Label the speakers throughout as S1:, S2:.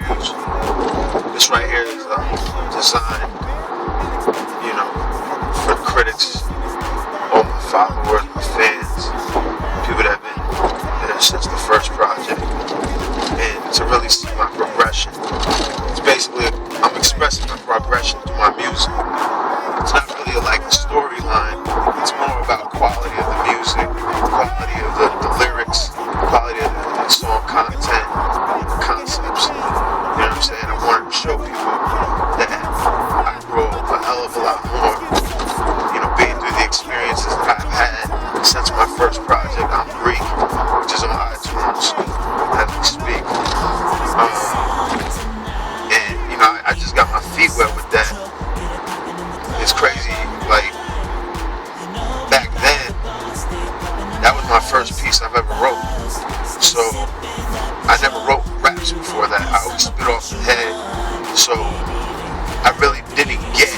S1: interviews. This right here is designed, for the critics, all my followers, my fans, people that have been there since the first project, and to really see my progression. It's basically, I'm expressing my progression through my music. It's not really like a storyline, it's more about quality of the music, quality of the lyrics, quality of the song content, the concepts. You know what I'm saying? I wanted to show people that I grow a hell of a lot more, being through the experiences that I've had since my first project, I'm Greek, which is on iTunes as we speak. And, I just got my feet wet with that. It's crazy, like, back then, that was my first piece I've ever wrote. So, I never wrote raps before that. I always spit off the head. So, I really didn't get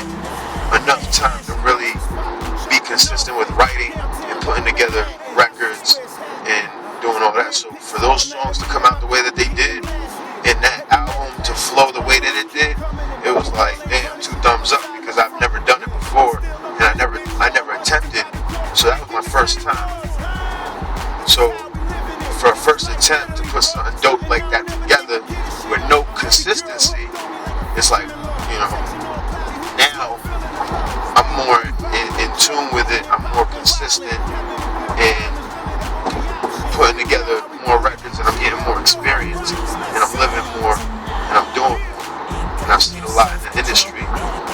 S1: enough time to really be consistent with writing and putting together records and doing all that. So, for those songs to come out the way that they did, and that album to flow the way that it did, it was like, damn, 2 thumbs up, because I've never done it before, and I never attempted. So that was my first time. So for a first attempt to put something dope like that together with no consistency, it's like, now I'm more in tune with it. I'm more consistent and putting together more records, and I'm getting more experience, and I'm living more, and I'm doing more, and I've seen a lot in the industry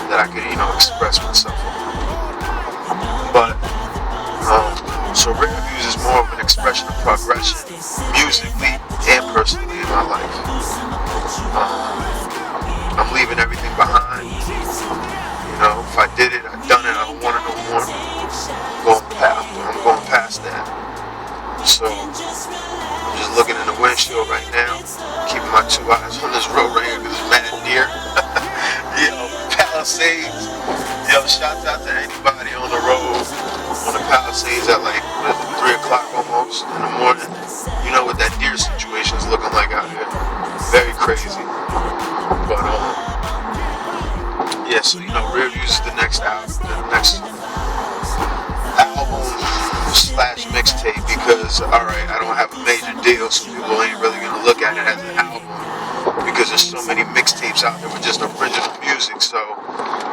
S1: that I could, express myself on. But so Rare Views is more of an expression of progression, musically and personally in my life. I'm leaving everything behind. If I did it, I've done it. I don't want it no more. I'm going past that. So I'm just looking in the windshield right now, keeping my 2 eyes on this road right here because it's mad deer. Palisades. Shouts out to anybody on the road on the Palisades at like 3 o'clock almost in the morning. You know what that deer situation is looking like out here. Very crazy. But so Rare Views is the next album, / mixtape, because alright, I don't have a major deal, so people ain't really gonna look at it as an album, because there's so many mixtapes out there with just original music. So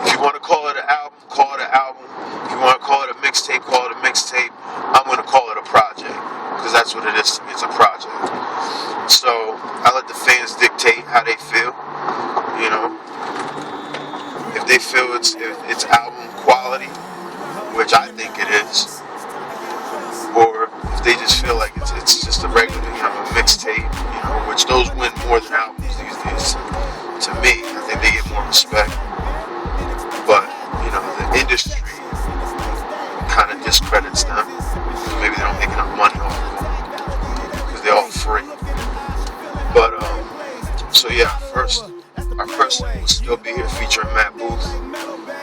S1: if you want to call it an album, call it an album. If you want to call it a mixtape, call it a mixtape. I'm gonna call it a project, because that's what it is to me. It's a project. So I let the fans dictate how they feel. If they feel it's album quality, which I think it is, or if they just feel like it's just a regular, mixtape, which those win more than albums these days. To me, I think they get more respect. But, the industry kind of discredits them. Maybe they don't make enough money off of them, because they're all free. But, our first single will still be here, featuring Matt Booth.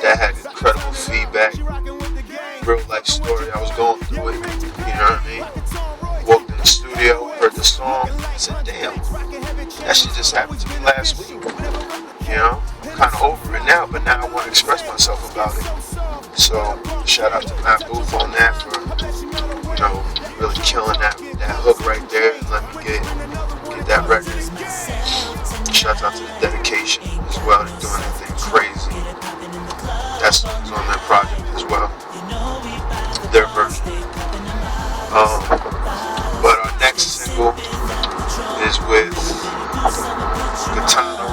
S1: That had incredible feedback. Real life story. I was going through it. You know what I mean? Walked in the studio, heard the song, said, damn, that shit just happened to me last week. I'm kind of over it now, but now I want to express myself about it. So, shout out to Matt Booth on that for, really killing that hook right there and let me get that record. Shout out to the Dedication as well. They're doing anything crazy. That song's on their project as well. Their version. But our next single is with Katana,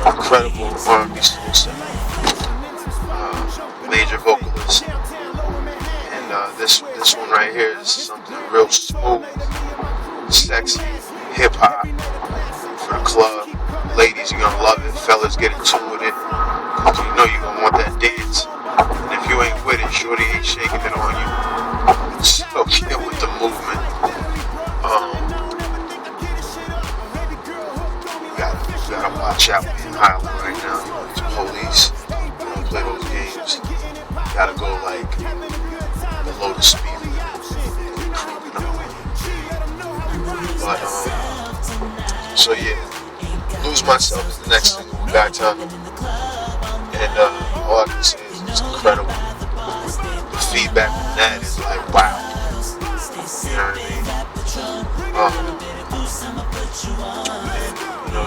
S1: incredible R&B soul singer, major vocalist, and this one right here is something real smooth, sexy, hip hop for the club. Ladies, you're gonna love it. Fellas, get in tune with it, cause you're gonna want that dance. And if you ain't with it, shorty ain't shaking it on you. So get with the movement. You gotta watch out being Highland right now. These police, they don't play those games. You gotta go like below the speed limit. Creeping up. But So yeah, Lose Myself is the next single we got time. And all I can say is it's incredible. The feedback on that is like, wow. You know what I mean?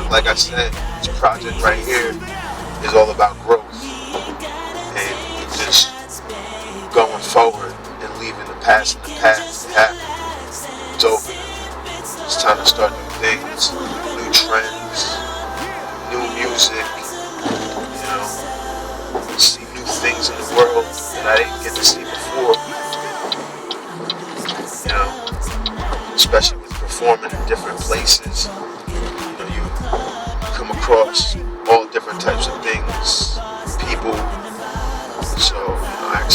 S1: And, like I said, this project right here is all about growth. And just going forward and leaving the past in the past. It happened. It's over. It's time to start new things, new trends, new music, see new things in the world that I didn't get to see before, especially with performing in different places. You come across all different types of things, people. So, I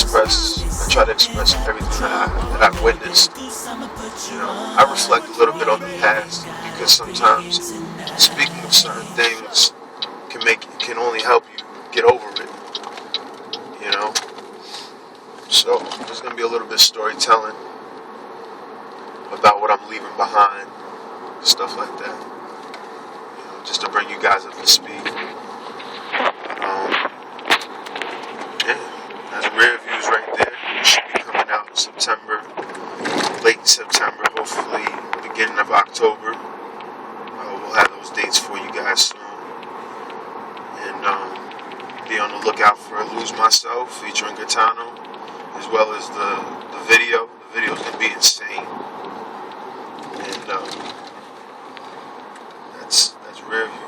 S1: try to express everything that I've witnessed. I reflect a little bit on the past because sometimes speaking of certain things can only help you get over it. So there's gonna be a little bit of storytelling about what I'm leaving behind, stuff like that. Just to bring you guys up to speed. That's Rare Views right there. It should be coming out in September, late September, hopefully beginning of October. We'll have those dates for you guys soon. And be on the lookout for Lose Myself featuring Gaetano, as well as the video. The video's gonna be insane. And that's Rare Views.